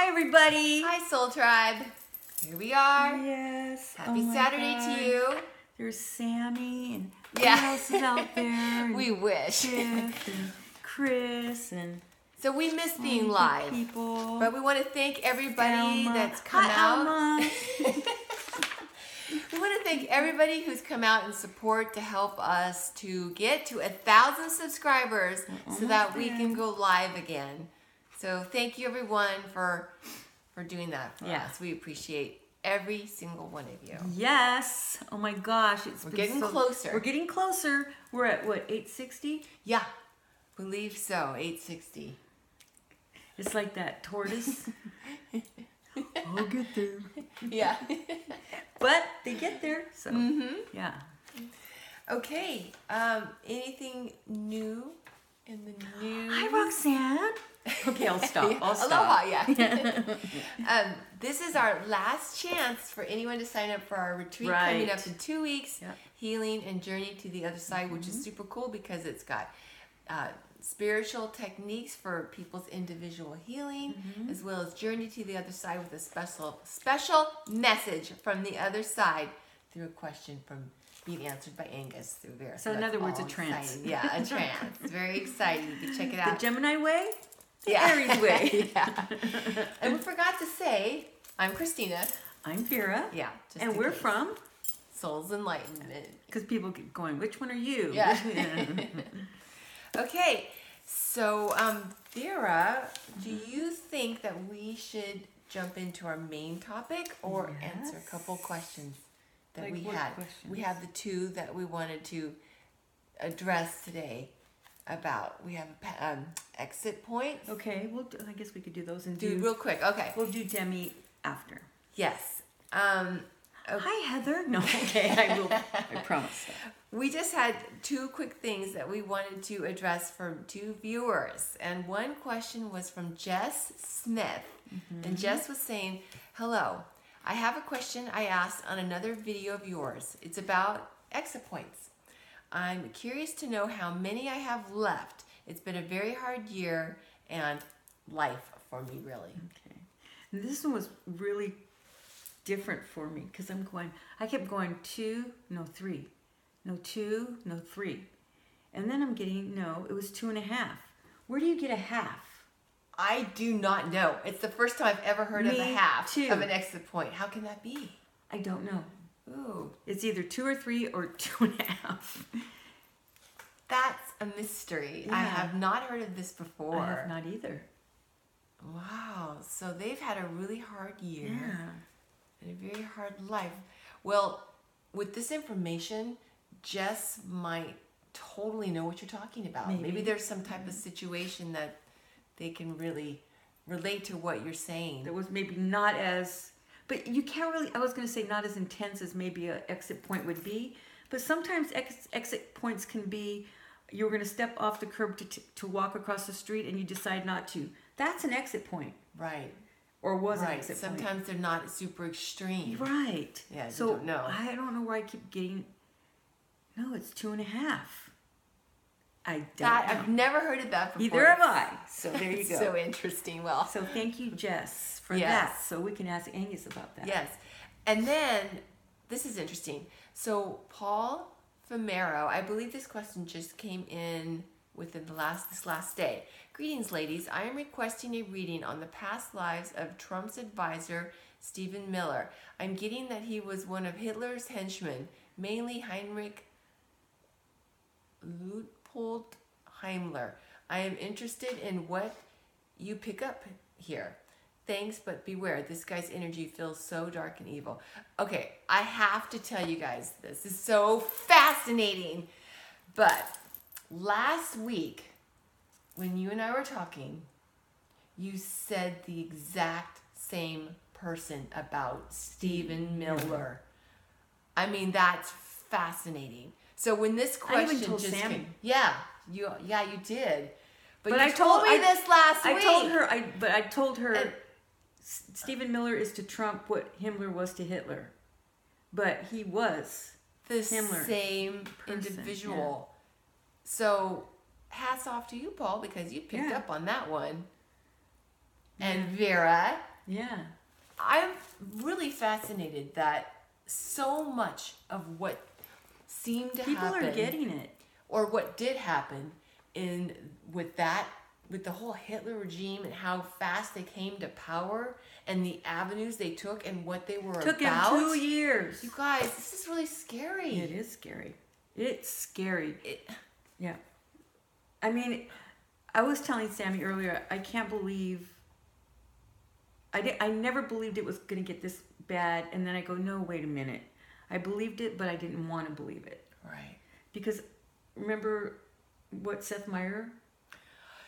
Hi, everybody. Hi, Soul Tribe. Here we are. Yes. Happy Saturday to you. There's Sammy and Yeah. who else is out there? And We wish. Tiff and Chris and So we miss being live. People. But we want to thank everybody Alma. that's come Hi, out. Alma. We want to thank everybody who's come out and support to help us to get to 1,000 subscribers so that we can go live again. So thank you everyone for doing that for us. We appreciate every single one of you. Yes. Oh my gosh. We're getting closer. We're getting closer. We're at what, 860? Yeah, believe so. 860. It's like that tortoise. I'll get there. Yeah. But they get there. So yeah. Okay. Anything new in the news? Hi, Roxanne. Okay, I'll stop. I'll stop. Aloha, yeah. This is our last chance for anyone to sign up for our retreat coming up in 2 weeks. Yep. Healing and Journey to the Other Side, which is super cool because it's got spiritual techniques for people's individual healing, as well as Journey to the Other Side with a special message from the other side through a question from being answered by Angus through Vera. So in other words, a trance. Exciting. Yeah, a trance. It's very exciting. You can check it out. The Gemini way? The Aries way. Yeah. And we forgot to say, I'm Christina. I'm Vera. Yeah. And we're from? Soul's Enlightenment. Because people keep going, which one are you? Yeah. Okay. So, Vera, do you think that we should jump into our main topic or answer a couple questions that Like we what had? questions? We have the two that we wanted to address today about. We have exit points. Okay, I guess we could do those and Do real quick. Okay. We'll do Demi after. Yes. Okay. Hi, Heather. No, okay, I will. I promise. We just had two quick things that we wanted to address from two viewers. And one question was from Jess Smith. And Jess was saying, hello, I have a question I asked on another video of yours. It's about exit points. I'm curious to know how many I have left. It's been a very hard year and life for me, really. Okay. And this one was really different for me because I kept going 2, no 3. No 2, no 3. And then I'm getting, it was 2.5. Where do you get a half? I do not know. It's the first time I've ever heard of a half too. of an exit point. How can that be? I don't know. Ooh. It's either 2 or 3 or 2.5. That's a mystery. Yeah. I have not heard of this before. I have not either. Wow. So they've had a really hard year Yeah. and a very hard life. Well, with this information, Jess might totally know what you're talking about. Maybe there's some type of situation that they can really relate to what you're saying. That was maybe not as, but you can't really, I was going to say not as intense as maybe an exit point would be, but sometimes exit points can be, you're going to step off the curb to walk across the street and you decide not to. That's an exit point. Right. Or was an exit point. Sometimes they're not super extreme. Right. Yeah, so you don't know. I don't know where I keep getting, no, it's 2.5. I don't know. I've never heard of that before. Either have I. So there you go. So interesting. Well, So thank you, Jess, for that. So we can ask Angus about that. yes. And then, this is interesting. So Paul Famero, I believe this question just came in within this last day. Greetings, ladies. I am requesting a reading on the past lives of Trump's advisor, Stephen Miller. I'm getting that he was one of Hitler's henchmen, mainly Heinrich Luitpold Himmler. I am interested in what you pick up here. Thanks, but beware. This guy's energy feels so dark and evil. Okay, I have to tell you guys, this is so fascinating. But last week, when you and I were talking, you said the exact same person about Stephen Miller. I mean, that's fascinating. So when this question I even told just Sammy. came, you did. But But you I told me this last week. I told her Stephen Miller is to Trump what Himmler was to Hitler. But he was the Himmler same person, individual. So hats off to you, Paul, because you picked up on that one. And Vera, Yeah. I'm really fascinated that so much of what seemed to People happen, are getting it. or what did happen with the whole Hitler regime and how fast they came to power and the avenues they took and what they were Took about. him 2 years. You guys, this is really scary. It is scary. It's scary. Yeah. I mean, I was telling Sammy earlier, I can't believe, I never believed it was going to get this bad. And then I go, no, wait a minute. I believed it, but I didn't want to believe it. Right. Because remember what Seth Meyer?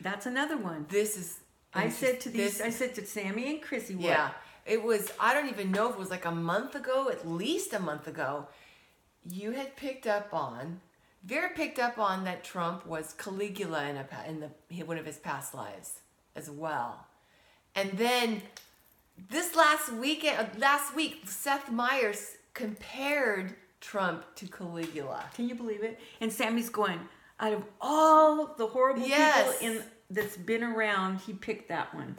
That's another one. This is... I said to Sammy and Chrissy, what? Yeah. It was, I don't even know if it was like a month ago, at least a month ago, you had picked up on, Vera picked up on that Trump was Caligula in one of his past lives as well. And then this last week, Seth Meyers compared Trump to Caligula. Can you believe it? And Sammy's going, out of all the horrible people that's been around, he picked that one.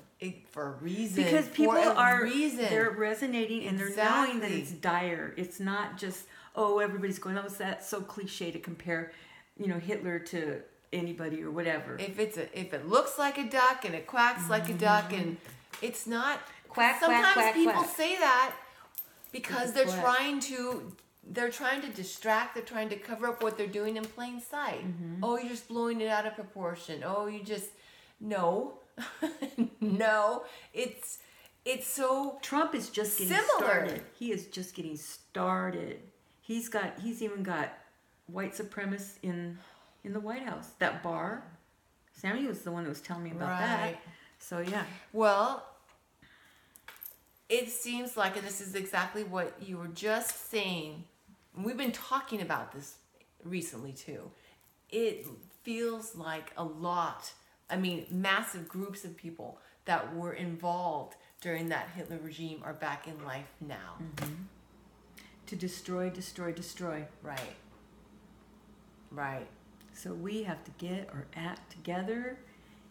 For a reason. Because people they're resonating and they're knowing that it's dire. It's not just, everybody's going, that's so cliche to compare, Hitler to anybody or whatever. If it looks like a duck and it quacks like a duck and it's not. Quack, sometimes quack, quack, people quack. say that because they're trying to distract, they're trying to cover up what they're doing in plain sight. Mm-hmm. Oh, you're just blowing it out of proportion. Oh, no. No. It's so Trump is just getting started. He is just getting started. He's even got white supremacists in the White House. That bar. Sammy was the one that was telling me about that. So yeah. Well, it seems like, and this is exactly what you were just saying, we've been talking about this recently too. It feels like massive groups of people that were involved during that Hitler regime are back in life now. Mm-hmm. To destroy. Right. So we have to get our act together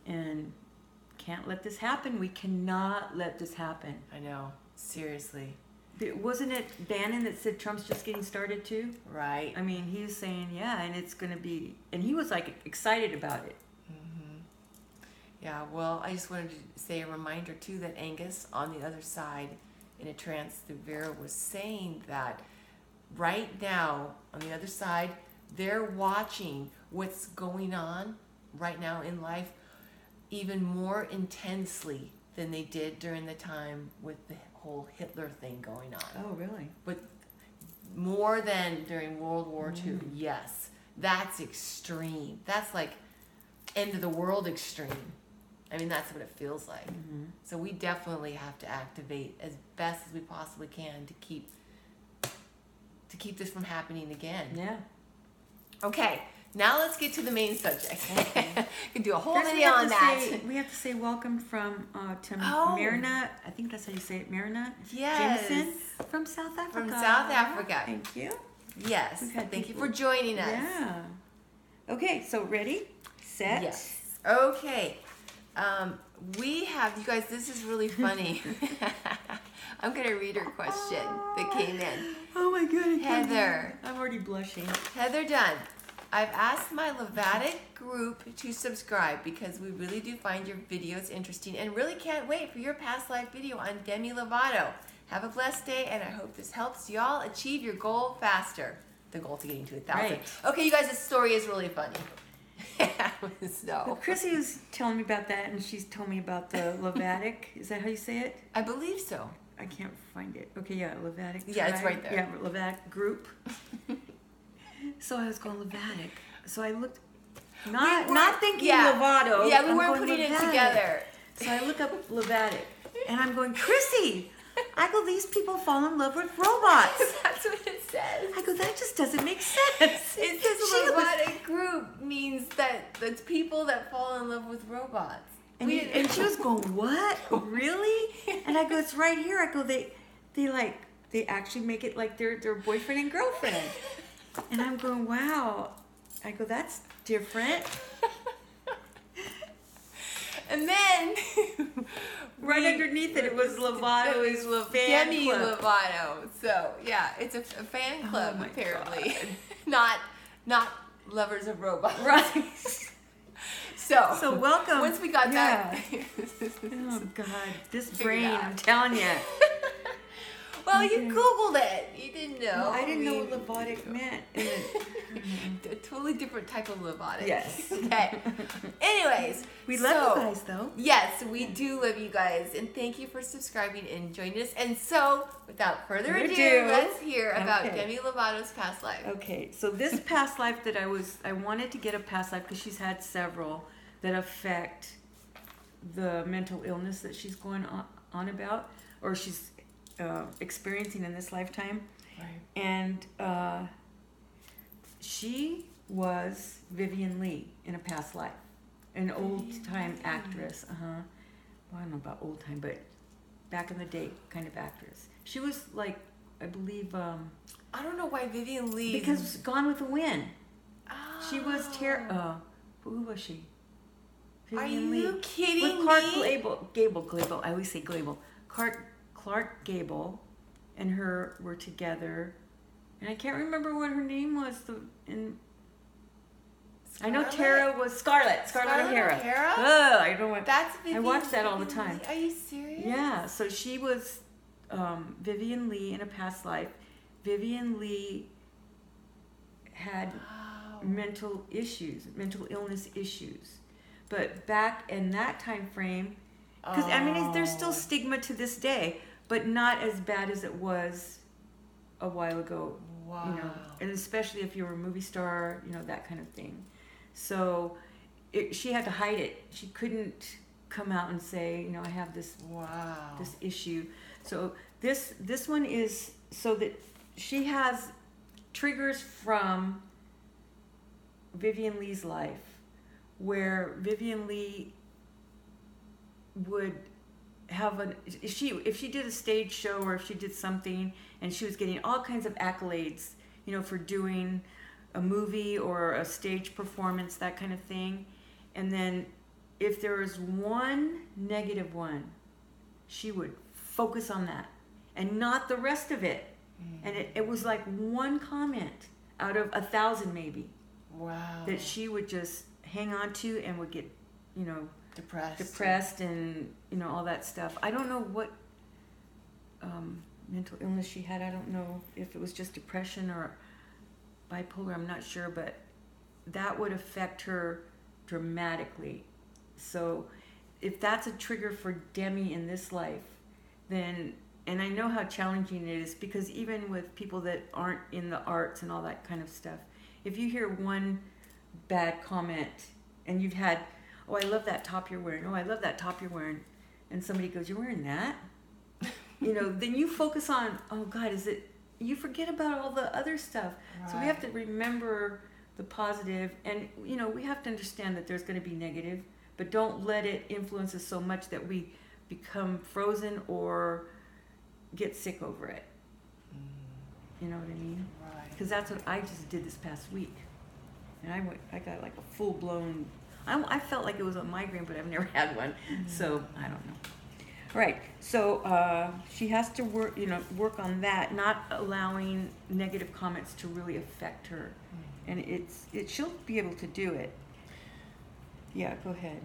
and can't let this happen. We cannot let this happen. I know. Seriously. Wasn't it Bannon that said Trump's just getting started too? Right. I mean, he was saying, and it's going to be, and he was like excited about it. Mm-hmm. Yeah, well, I just wanted to say a reminder too that Angus on the other side in a trance through Vera was saying that right now on the other side, they're watching what's going on right now in life even more intensely than they did during the time with the whole Hitler thing going on. Oh, really? But more than during World War II, yes. That's extreme. That's like end of the world extreme. I mean, that's what it feels like. Mm-hmm. So we definitely have to activate as best as we possibly can to keep this from happening again. Yeah. Okay, now let's get to the main subject. Okay. We can do a whole First video on that. We have to say welcome from to Oh. Marina. I think that's how you say it, Marina. Yes. Jameson from South Africa. From South Africa. Thank you. Yes. Thank you for joining us. Yeah. Okay, so ready, set. Yes. Okay. We have, you guys, this is really funny. I'm going to read her question that came in. Oh my goodness. Heather. I'm already blushing. Heather Dunn. I've asked my Lovatic group to subscribe because we really do find your videos interesting and really can't wait for your past life video on Demi Lovato. Have a blessed day, and I hope this helps y'all achieve your goal faster. The goal to getting to 1,000. Right. Okay, you guys, this story is really funny. So. Well, Chrissy was telling me about that, and she's told me about the Lovatic. Is that how you say it? I believe so. I can't find it. Okay, yeah, Lovatic. Yeah, it's right there. Yeah, Lovatic group. So I was going Lovatic. So I looked, not thinking Lovato. Yeah, we weren't putting it together. So I look up Lovatic, and I'm going, Chrissy, I go, these people fall in love with robots. That's what it says. I go, that just doesn't make sense. It says Lovatic group means that it's people that fall in love with robots. And she was going, what? Really? And I go, it's right here. I go, they actually make it like their boyfriend and girlfriend. And I'm going, wow. I go, that's different. And then, right underneath it was Lovato's fan Demi club. Lovato. So yeah, it's a fan club my apparently, God. not lovers of robots. Right. So welcome. Once we got that. Oh God, this Figure brain! it out. I'm telling you. Well, you Googled it. You didn't know. Well, I didn't know what Lovatic meant. A totally different type of Lovatic. Yes. Okay. Anyways, We love you guys, though. Yes, we do love you guys, and thank you for subscribing and joining us. And so, without further ado, let's hear about Demi Lovato's past life. Okay, so this past life that I wanted to get a past life because she's had several that affect the mental illness that she's going on about, or she's experiencing in this lifetime. Right. And she was Vivian Lee in a past life, an old-time actress. Well, I don't know about old-time, but back in the day kind of actress. She was like, I believe... I don't know why Vivian Lee... Because Gone with the Wind. Oh. She was who was she? Vivian Lee. Are you kidding with Clark me? Gable. I always say Gable. Clark Gable and her were together, and I can't remember what her name was. I know Tara was Scarlett O'Hara. Oh, I don't want. That's Vivian. I watch that all the time. Are you serious? Yeah. So she was Vivian Lee in a past life. Vivian Lee had mental illness issues, but back in that time frame, because I mean, there's still stigma to this day, but not as bad as it was a while ago. Wow. You know, and especially if you were a movie star, you know, that kind of thing. So she had to hide it. She couldn't come out and say, you know, I have this this issue. So this one is so that she has triggers from Vivian Lee's life, where Vivian Lee would have if she did a stage show, or if she did something and she was getting all kinds of accolades, you know, for doing a movie or a stage performance, that kind of thing, and then if there was one negative one, she would focus on that and not the rest of it. And it was like one comment out of 1,000 maybe. Wow. That she would just hang on to and would get, you know, depressed and, you know, all that stuff. I don't know what mental illness she had. I don't know if it was just depression or bipolar. I'm not sure, but that would affect her dramatically. So if that's a trigger for Demi in this life, then, and I know how challenging it is, because even with people that aren't in the arts and all that kind of stuff, if you hear one bad comment and you've had, oh, I love that top you're wearing, oh, I love that top you're wearing, and somebody goes, you're wearing that? You know, then you focus on, oh God, you forget about all the other stuff. Right. So we have to remember the positive, and, you know, we have to understand that there's going to be negative, but don't let it influence us so much that we become frozen or get sick over it. You know what I mean? Right. Because that's what I just did this past week. And I got like a full-blown, I felt like it was a migraine, but I've never had one. So I don't know. Right. So she has to work on that, not allowing negative comments to really affect her. And she'll be able to do it. Yeah, go ahead.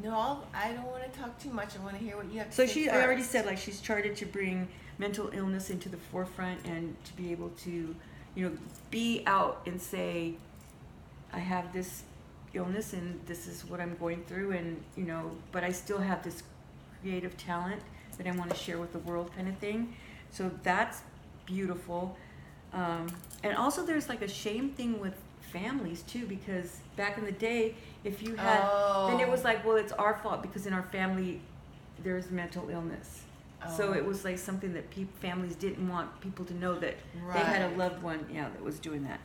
No, I don't want to talk too much. I want to hear what you have to say. So I already said, like, she's charted to bring mental illness into the forefront and to be able to, you know, be out and say, I have this illness and this is what I'm going through, and, you know, but I still have this creative talent that I want to share with the world, kind of thing. So that's beautiful. And also there's like a shame thing with families too, because back in the day, if you had, then it was like, well, it's our fault because in our family there's mental illness. So it was like something that families didn't want people to know that they had a loved one, that was doing that.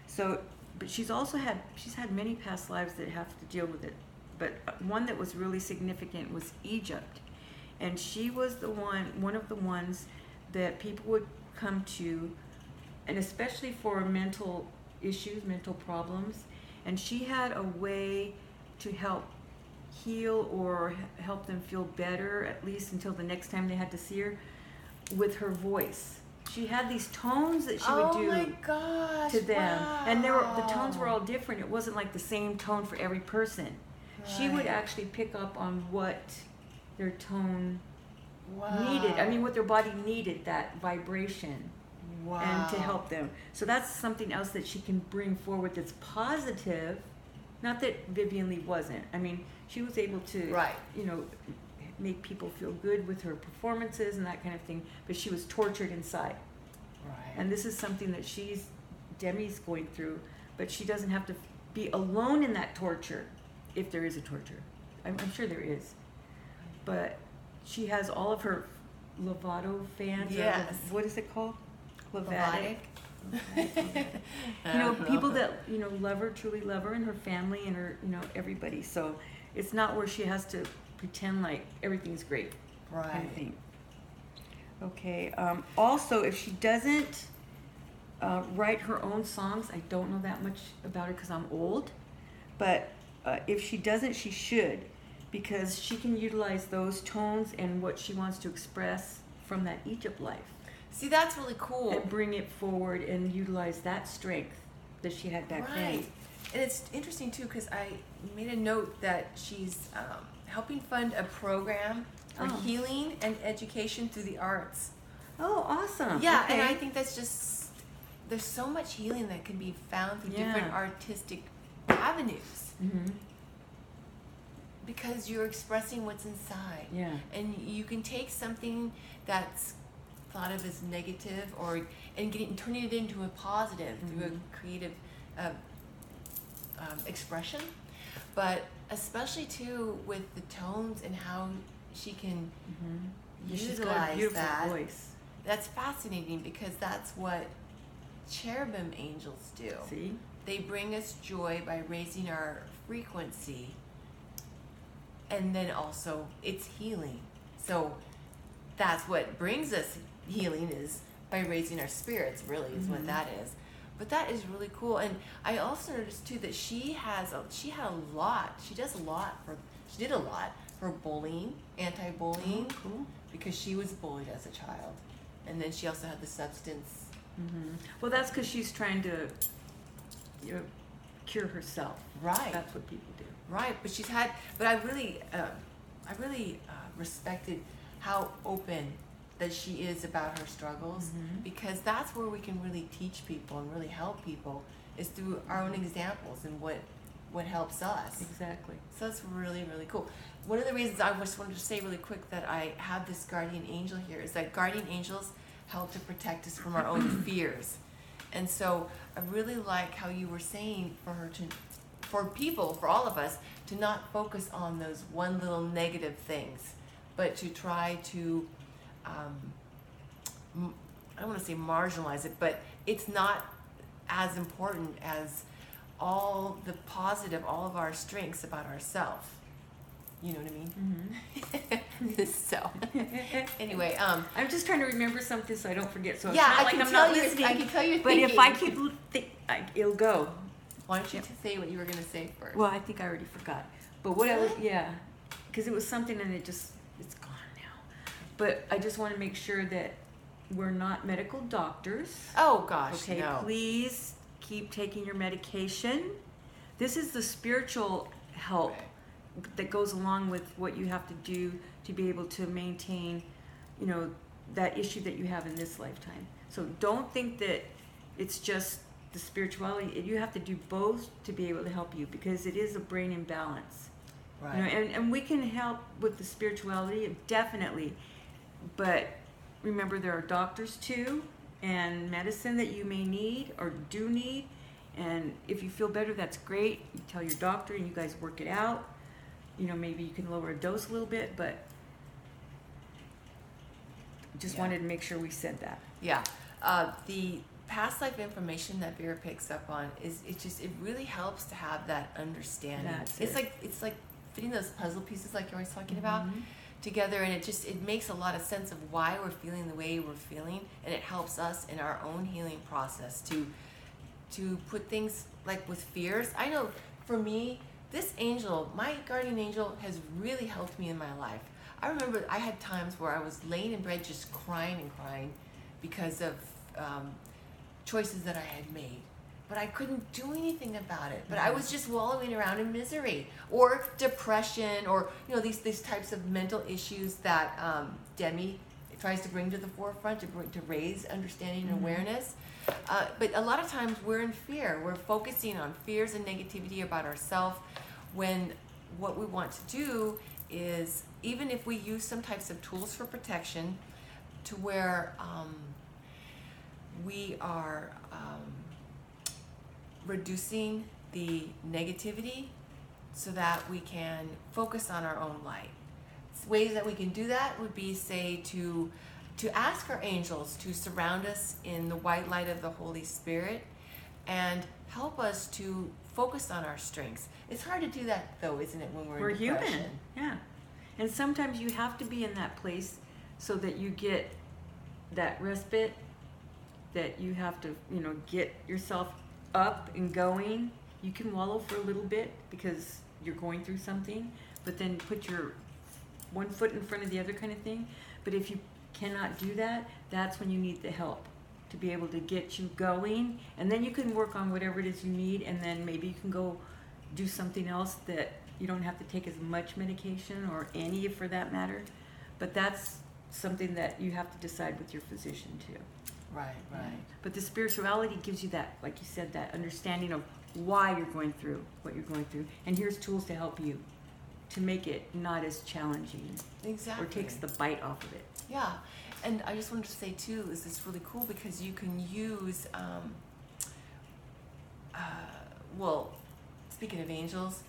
So, but she's had many past lives that have to deal with it. But one that was really significant was Egypt, and she was one of the ones that people would come to, and especially for mental issues, mental problems. And she had a way to help heal or help them feel better, at least until the next time they had to see her, with her voice. She had these tones that she would do my gosh, to them, wow. and the tones were all different. It wasn't like the same tone for every person. She would actually pick up on what their tone needed. I mean, what their body needed, that vibration, and to help them. So that's something else that she can bring forward that's positive. Not that Vivian Lee wasn't. I mean, she was able to, you know, make people feel good with her performances and that kind of thing, but she was tortured inside. Right. And this is something that Demi's going through, but she doesn't have to be alone in that torture, if there is a torture. I'm sure there is. But she has all of her Lovato fans. Yes. What is it called? Lovatic. You know, people that, you know, love her, truly love her, and her family and her, you know, everybody. So it's not where she has to pretend like everything's great. Right. Kind of thing. Okay. Also, if she doesn't write her own songs, I don't know that much about her because I'm old, but if she doesn't, she should, because she can utilize those tones and what she wants to express from that Egypt life. See, that's really cool. And bring it forward and utilize that strength that she had back then. Right. And it's interesting, too, because I made a note that she's helping fund a program for healing and education through the arts. Oh, awesome. Yeah, Okay. and I think that's just, there's so much healing that can be found through different artistic avenues. Mm-hmm. Because you're expressing what's inside. Yeah. And you can take something that's thought of as negative and turning it into a positive through a creative expression. But especially too with the tones and how she can She's got a utilize beautiful that. voice. That's fascinating because that's what cherubim angels do. See? They bring us joy by raising our frequency, and then also it's healing. So that's what brings us healing, is by raising our spirits, really, is what that is. But that is really cool. And I also noticed too that she did a lot for bullying, anti-bullying, Cool. because she was bullied as a child. And then she also had the substance. Well, that's because she's trying to, you know, cure herself. Right. That's what people do. Right, but I really respected how open that she is about her struggles, because that's where we can really teach people and really help people, is through our own examples and what helps us. Exactly. So that's really, really cool. One of the reasons I just wanted to say really quick that I have this guardian angel here is that guardian angels help to protect us from our own fears. And so I really like how you were saying for all of us, to not focus on those one little negative things, but to try to, I don't want to say marginalize it, but it's not as important as all the positive, all of our strengths about ourselves. You know what I mean? So, anyway, I'm just trying to remember something so I don't forget. So yeah, it's not like I'm not listening. I can tell you're but thinking. if I keep it'll go. Why don't you say what you were going to say first? Well, I think I already forgot. But what I was, because it was something and it's gone now. But I just want to make sure that we're not medical doctors. Oh gosh, okay, no. Please keep taking your medication. This is the spiritual help that goes along with what you have to do to be able to maintain, you know, that issue that you have in this lifetime. So don't think that it's just the spirituality. You have to do both to be able to help you, because it is a brain imbalance. Right. You know, and we can help with the spirituality, definitely. But remember, there are doctors too, and medicine that you may need or do need. And if you feel better, that's great. You tell your doctor and you guys work it out. You know, maybe you can lower a dose a little bit, but just wanted to make sure we said that. Yeah. The past life information that Vera picks up on it really helps to have that understanding. It's like fitting those puzzle pieces, like you're always talking about, together, and it makes a lot of sense of why we're feeling the way we're feeling, and it helps us in our own healing process to put things like with fears. I know for me, this angel, my guardian angel, has really helped me in my life. I remember I had times where I was laying in bed just crying and crying because of choices that I had made. But I couldn't do anything about it. But I was just wallowing around in misery or depression, or these types of mental issues that Demi tries to bring to the forefront to raise understanding and awareness. But a lot of times we're in fear. We're focusing on fears and negativity about ourselves, when what we want to do is, even if we use some types of tools for protection, to where we are reducing the negativity so that we can focus on our own light. Ways that we can do that would be, say, to ask our angels to surround us in the white light of the Holy Spirit and help us to focus on our strengths. It's hard to do that, though, isn't it, when we're in depression? Human. Yeah. And sometimes you have to be in that place so that you get that respite, that you have to, get yourself up and going. You can wallow for a little bit because you're going through something, but then put your one foot in front of the other kind of thing. But if you cannot do that, that's when you need the help to be able to get you going, and then you can work on whatever it is you need, and then maybe you can go do something else that you don't have to take as much medication, or any for that matter. But that's something that you have to decide with your physician too. Right. But the spirituality gives you that, like you said, that understanding of why you're going through what you're going through. And here's tools to help you to make it not as challenging. Exactly. Or takes the bite off of it. Yeah. And I just wanted to say, too, is this really cool because you can use, speaking of angels,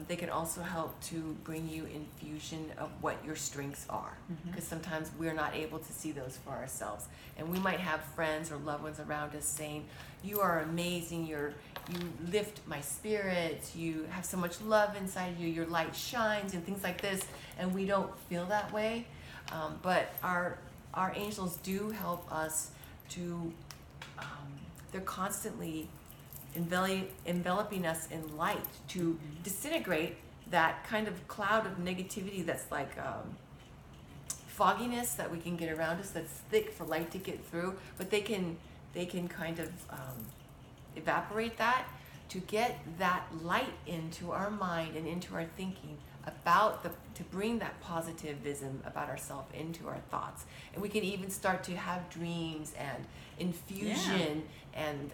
they can also help to bring you infusion of what your strengths are, because sometimes we're not able to see those for ourselves, and we might have friends or loved ones around us saying, "You are amazing. You lift my spirits. You have so much love inside you. Your light shines," and things like this, and we don't feel that way. But our angels do help us to. They're constantly enveloping us in light to disintegrate that kind of cloud of negativity that's like fogginess that we can get around us, that's thick for light to get through. But they can kind of evaporate that to get that light into our mind and into our thinking to bring that positivism about ourselves into our thoughts. And we can even start to have dreams and infusion and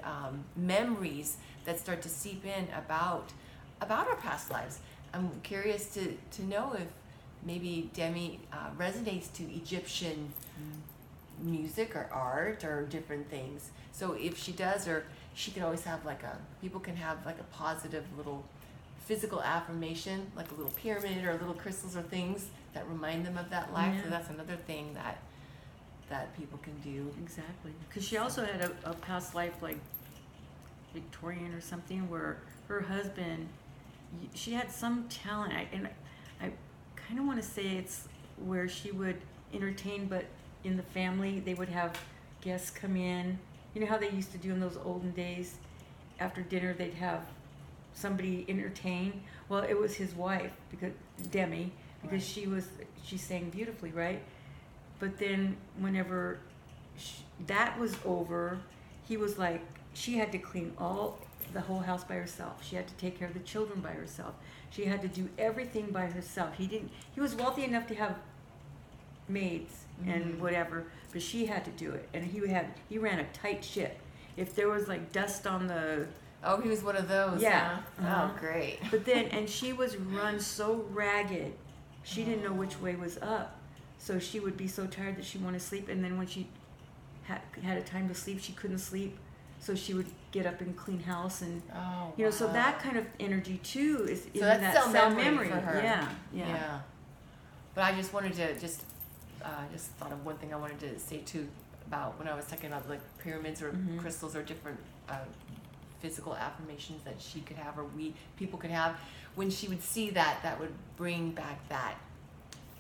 memories that start to seep in about our past lives. I'm curious to know if maybe Demi resonates to Egyptian music or art or different things. So if she does, or she can always have people can have like a positive little physical affirmation, like a little pyramid or little crystals or things that remind them of that life. So that's another thing that people can do. Exactly. Because she also had a past life like Victorian or something, where her husband, she had some talent, and I kind of want to say it's where she would entertain, but in the family they would have guests come in. You know how they used to do in those olden days? After dinner they'd have somebody entertain. Well, it was his wife, because Demi, because she sang beautifully, right? But then whenever that was over, he was like, she had to clean the whole house by herself. She had to take care of the children by herself. She had to do everything by herself. He was wealthy enough to have maids and whatever, but she had to do it. And he ran a tight ship. If there was like dust on the... Oh, he was one of those. Yeah. Huh? Oh, great. But then, and she was run so ragged, she didn't know which way was up. So she would be so tired that she wanted to sleep, and then when she had a time to sleep, she couldn't sleep. So she would get up and clean house, and so that kind of energy too is in that cell memory for her. Yeah. But I just wanted to just thought of one thing I wanted to say too about when I was talking about like pyramids or crystals or different physical affirmations that she could have, or people could have. When she would see that would bring back that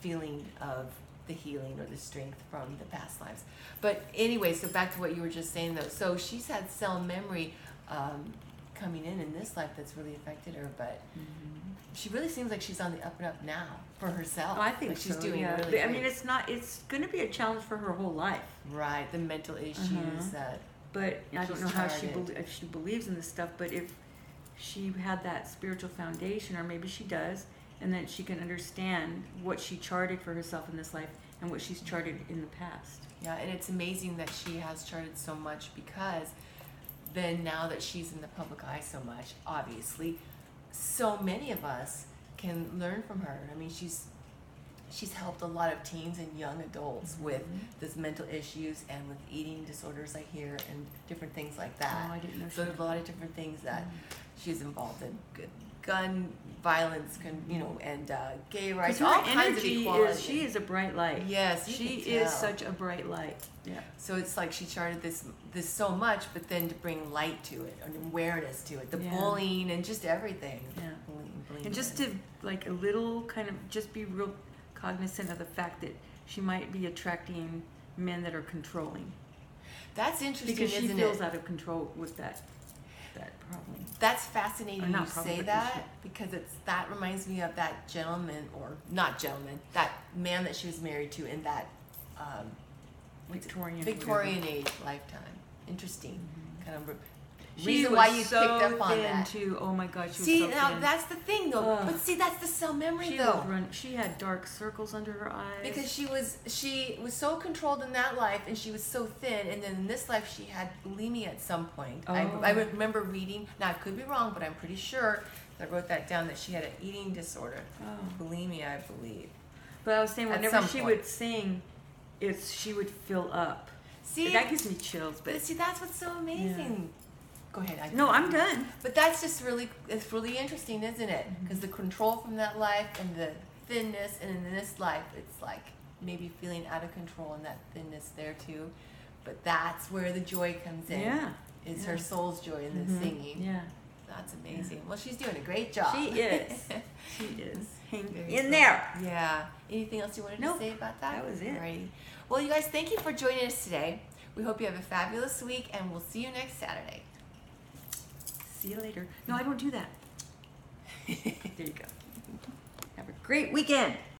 feeling of the healing or the strength from the past lives. But anyway, so back to what you were just saying though. So she's had cell memory coming in this life that's really affected her, but she really seems like she's on the up and up now for herself. Oh, I think like she's so, doing yeah. really I mean, great. it's going to be a challenge for her whole life. Right, the mental issues that. But I don't She's know how charted. if she believes in this stuff, but if she had that spiritual foundation, or maybe she does, and then she can understand what she charted for herself in this life and what she's charted in the past. Yeah, and it's amazing that she has charted so much, because then now that she's in the public eye so much, obviously, so many of us can learn from her. I mean, she's helped a lot of teens and young adults with this mental issues and with eating disorders, I hear, and different things like that. Oh, I didn't know So there's a lot of different things that she's involved in. Gun violence, and gay rights, Her all kinds of energy equality. she is a bright light. Yes, she you can is tell. such a bright light. Yeah. So it's like she charted this so much, but then to bring light to it, and awareness to it, the Yeah. bullying and just everything. Yeah. Bullying. And just to like a little kind of just be real cognizant of the fact that she might be attracting men that are controlling, That's interesting, because she isn't feels it? out of control with that problem. That's fascinating Or you not problem, say but that, issue. because that reminds me of that gentleman, or not gentleman, that man that she was married to in that Victorian age lifetime. Interesting. Kind of She reason was why you so picked up on thin that. too. Oh my God, she See, was so now thin. that's the thing though. Ugh. But see, that's the cell memory She though. she had dark circles under her eyes. Because she was so controlled in that life, and she was so thin, and then in this life she had bulimia at some point. I Oh. remember reading, now I could be wrong, but I'm pretty sure I wrote that down, that she had an eating disorder. Bulimia, I believe. But I was saying, At whenever some she point. would sing, she would fill up. See, That gives me chills. But but see, that's what's so amazing. Go ahead. no, I'm done. But that's just it's really interesting, isn't it? Because the control from that life and the thinness, and in this life, it's like maybe feeling out of control and that thinness there too. But that's where the joy comes in. Yeah. Is her soul's joy in the singing. Yeah. That's amazing. Well, she's doing a great job. She is. She is. Hang Very in cool. there. Yeah. Anything else you wanted Nope. to say about that? That was it. Alrighty. Well, you guys, thank you for joining us today. We hope you have a fabulous week, and we'll see you next Saturday. See you later. No, I don't do that. There you go. Have a great weekend.